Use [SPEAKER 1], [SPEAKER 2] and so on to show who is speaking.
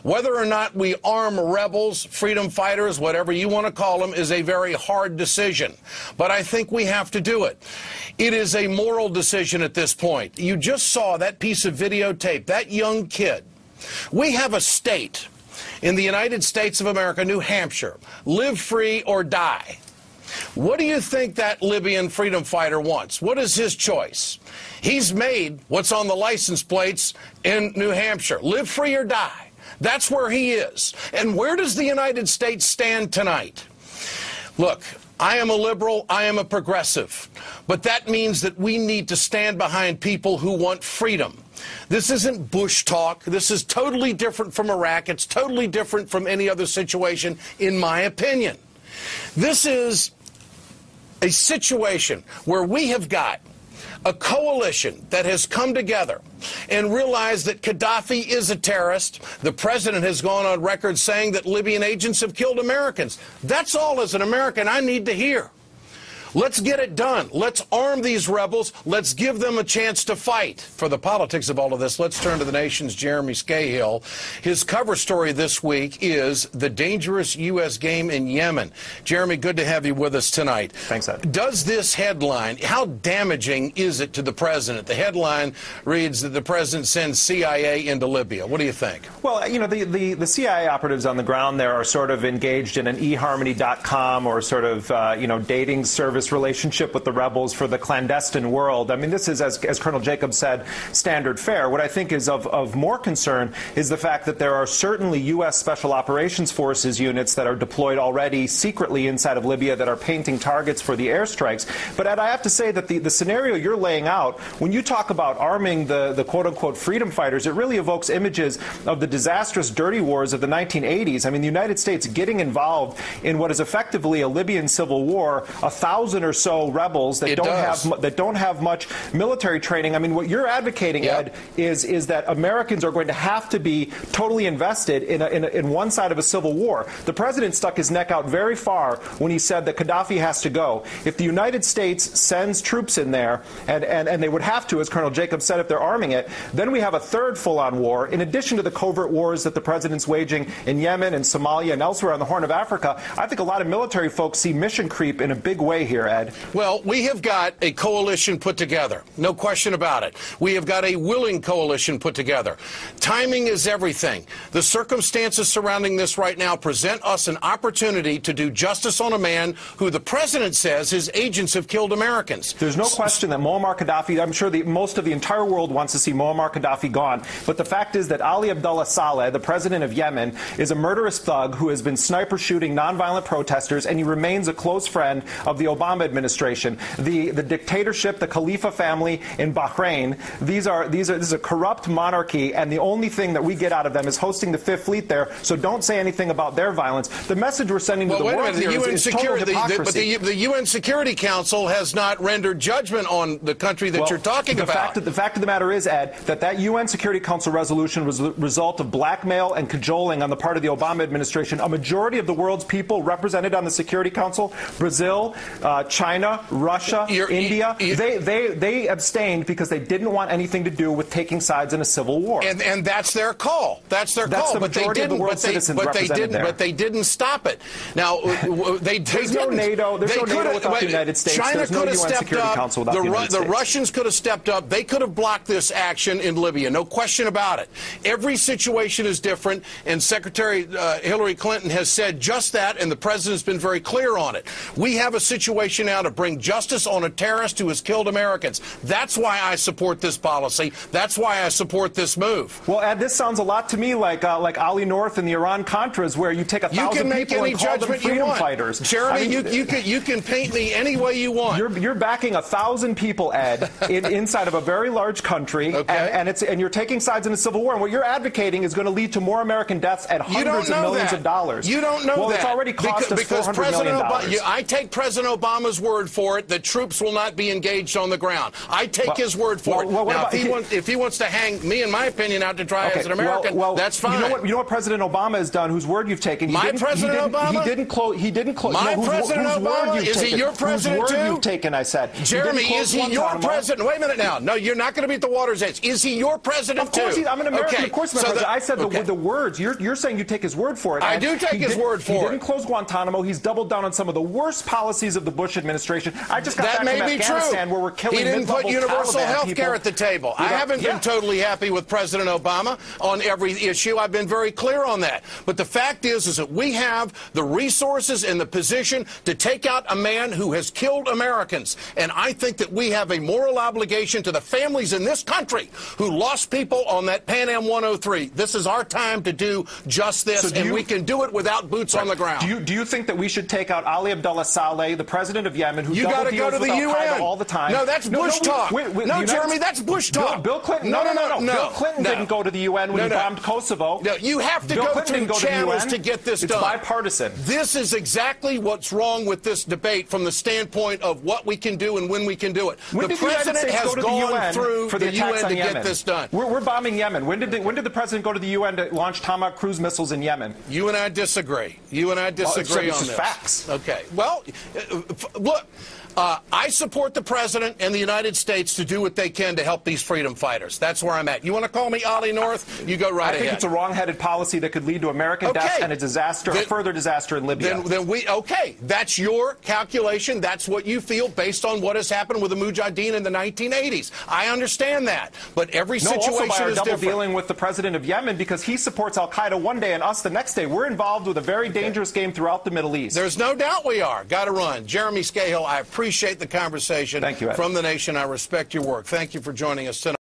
[SPEAKER 1] Whether or not we arm rebels, freedom fighters, whatever you want to call them, is a very hard decision. But I think we have to do it. It is a moral decision at this point. You just saw that piece of videotape, that young kid. We have a state in the United States of America, New Hampshire, live free or die. What do you think that Libyan freedom fighter wants? What is his choice? He's made what's on the license plates in New Hampshire, live free or die. That's where he is. And where does the United States stand tonight? Look, I am a liberal, I am a progressive, but that means that we need to stand behind people who want freedom. This isn't Bush talk. This is totally different from Iraq. It's totally different from any other situation, in my opinion. This is a situation where we have got a coalition that has come together and realized that Gaddafi is a terrorist. The president has gone on record saying that Libyan agents have killed Americans. That's all, as an American, I need to hear. Let's get it done. Let's arm these rebels. Let's give them a chance to fight. For the politics of all of this, let's turn to the Nation's Jeremy SCAHILL. His cover story this week is the dangerous U.S. game in Yemen. Jeremy, good to have you with us tonight.
[SPEAKER 2] Thanks, Ed.
[SPEAKER 1] Does this headline, how damaging is it to the president? The headline reads that the president sends CIA into Libya. What do you think?
[SPEAKER 2] Well, you know, the CIA operatives on the ground there are sort of engaged in an eHarmony.com or sort of, dating service relationship with the rebels for the clandestine world. I mean, this is, as Colonel Jacobs said, standard fare. What I think is of more concern is the fact that there are certainly U.S. Special Operations Forces units that are deployed already secretly inside of Libya that are painting targets for the airstrikes. But, Ed, I have to say that the scenario you're laying out, when you talk about arming the quote-unquote freedom fighters, it really evokes images of the disastrous dirty wars of the 1980s. I mean, the United States getting involved in what is effectively a Libyan civil war, 1,000 or so rebels that don't have much military training. I mean, what you're advocating, Ed, is that Americans are going to have to be totally invested in one side of a civil war. The president stuck his neck out very far when he said that Gaddafi has to go. If the United States sends troops in there, and they would have to, as Colonel Jacobs said, if they're arming it, then we have a third full-on war, in addition to the covert wars that the president's waging in Yemen and Somalia and elsewhere on the Horn of Africa. I think a lot of military folks see mission creep in a big way here, Ed.
[SPEAKER 1] Well, we have got a coalition put together. No question about it. We have got a willing coalition put together. Timing is everything. The circumstances surrounding this right now present us an opportunity to do justice on a man who the president says his agents have killed Americans.
[SPEAKER 2] There's no question that Muammar Gaddafi, I'm sure most of the entire world wants to see Muammar Gaddafi gone. But the fact is that Ali Abdullah Saleh, the president of Yemen, is a murderous thug who has been sniper shooting nonviolent protesters, and he remains a close friend of the Obama administration. The dictatorship, the Khalifa family in Bahrain, this is a corrupt monarchy, and the only thing that we get out of them is hosting the Fifth Fleet there, so don't say anything about their violence. The message we're sending to the world here is total hypocrisy.
[SPEAKER 1] But the UN Security Council has not rendered judgment on the country that you're talking about.
[SPEAKER 2] The fact of the matter is, Ed, that UN Security Council resolution was the result of blackmail and cajoling on the part of the Obama administration. A majority of the world's people represented on the Security Council, Brazil, China, Russia, India, they abstained because they didn't want anything to do with taking sides in a civil war.
[SPEAKER 1] And that's their call. That's their call.
[SPEAKER 2] The majority of the world's citizens represented there.
[SPEAKER 1] But they didn't stop it. Now,
[SPEAKER 2] there's no NATO. There's no NATO without the United States.
[SPEAKER 1] China
[SPEAKER 2] there's no UN Security Council without the United States.
[SPEAKER 1] The Russians could have stepped up. They could have blocked this action in Libya. No question about it. Every situation is different, and Secretary Hillary Clinton has said just that, and the president's been very clear on it. We have a situation now to bring justice on a terrorist who has killed Americans. That's why I support this policy. That's why I support this move.
[SPEAKER 2] Well, Ed, this sounds a lot to me like Ali North and the Iran-Contras, where you take 1,000 people and call them freedom fighters.
[SPEAKER 1] Jeremy, you can paint me any way you want.
[SPEAKER 2] You're backing 1,000 people, Ed, inside of a very large country, and you're taking sides in a civil war. And what you're advocating is going to lead to more American deaths at hundreds of millions of dollars.
[SPEAKER 1] You don't know that.
[SPEAKER 2] Well, it's already cost us $400 million.
[SPEAKER 1] I take President Obama Obama's word for it that troops will not be engaged on the ground. I take his word for it. Now, if he wants to hang me, in my opinion, out to dry as an American, that's fine.
[SPEAKER 2] You know what President Obama has done, whose word you've taken?
[SPEAKER 1] President Obama?
[SPEAKER 2] He didn't close.
[SPEAKER 1] My President Obama? Is he your president too?
[SPEAKER 2] Whose word you've taken, I said.
[SPEAKER 1] Jeremy, is he your president? Wait a minute now. No, you're not going to beat the water's edge. Is he your president too?
[SPEAKER 2] Of course I'm an American. Of course he's my president. I said the words. You're saying you take his word for it.
[SPEAKER 1] I do take his word for it.
[SPEAKER 2] He didn't close Guantanamo. He's doubled down on some of the worst policies of the Bush administration. I just got back from Afghanistan where we're killing mid-level Taliban people.
[SPEAKER 1] He didn't put universal health care at the table. I haven't been totally happy with President Obama on every issue. I've been very clear on that. But the fact is that we have the resources and the position to take out a man who has killed Americans. And I think that we have a moral obligation to the families in this country who lost people on that Pan Am 103. This is our time to do just this, and we can do it without boots on the ground.
[SPEAKER 2] Do you think that we should take out Ali Abdullah Saleh, the president of Yemen, who double deals with Al-Qaeda all the time?
[SPEAKER 1] No, that's Bush talk. No, Jeremy, that's Bush talk.
[SPEAKER 2] Bill Clinton. No. Bill Clinton didn't go to the UN when he bombed Kosovo.
[SPEAKER 1] No, you have to go through channels to get this done.
[SPEAKER 2] It's bipartisan.
[SPEAKER 1] This is exactly what's wrong with this debate from the standpoint of what we can do and when we can do it. The president has gone through the UN to get this done.
[SPEAKER 2] We're bombing Yemen. When did the president go to the UN to launch Tomahawk cruise missiles in Yemen?
[SPEAKER 1] You and I disagree. You and I disagree on this.
[SPEAKER 2] Facts.
[SPEAKER 1] Okay. Well, look. I support the President and the United States to do what they can to help these freedom fighters. That's where I'm at. You want to call me Ollie North? You go right ahead.
[SPEAKER 2] I think it's a wrong-headed policy that could lead to American deaths and a disaster, a further disaster in Libya.
[SPEAKER 1] Okay, that's your calculation. That's what you feel based on what has happened with the Mujahideen in the 1980s. I understand that, but every situation
[SPEAKER 2] also by our
[SPEAKER 1] is
[SPEAKER 2] double
[SPEAKER 1] different.
[SPEAKER 2] Dealing with the President of Yemen because he supports Al-Qaeda one day and us the next day. We're involved with a very dangerous game throughout the Middle East.
[SPEAKER 1] There's no doubt we are. Got to run. Jeremy SCAHILL, I appreciate the conversation.
[SPEAKER 2] Thank you, Ed.
[SPEAKER 1] From the nation. I respect your work. Thank you for joining us tonight.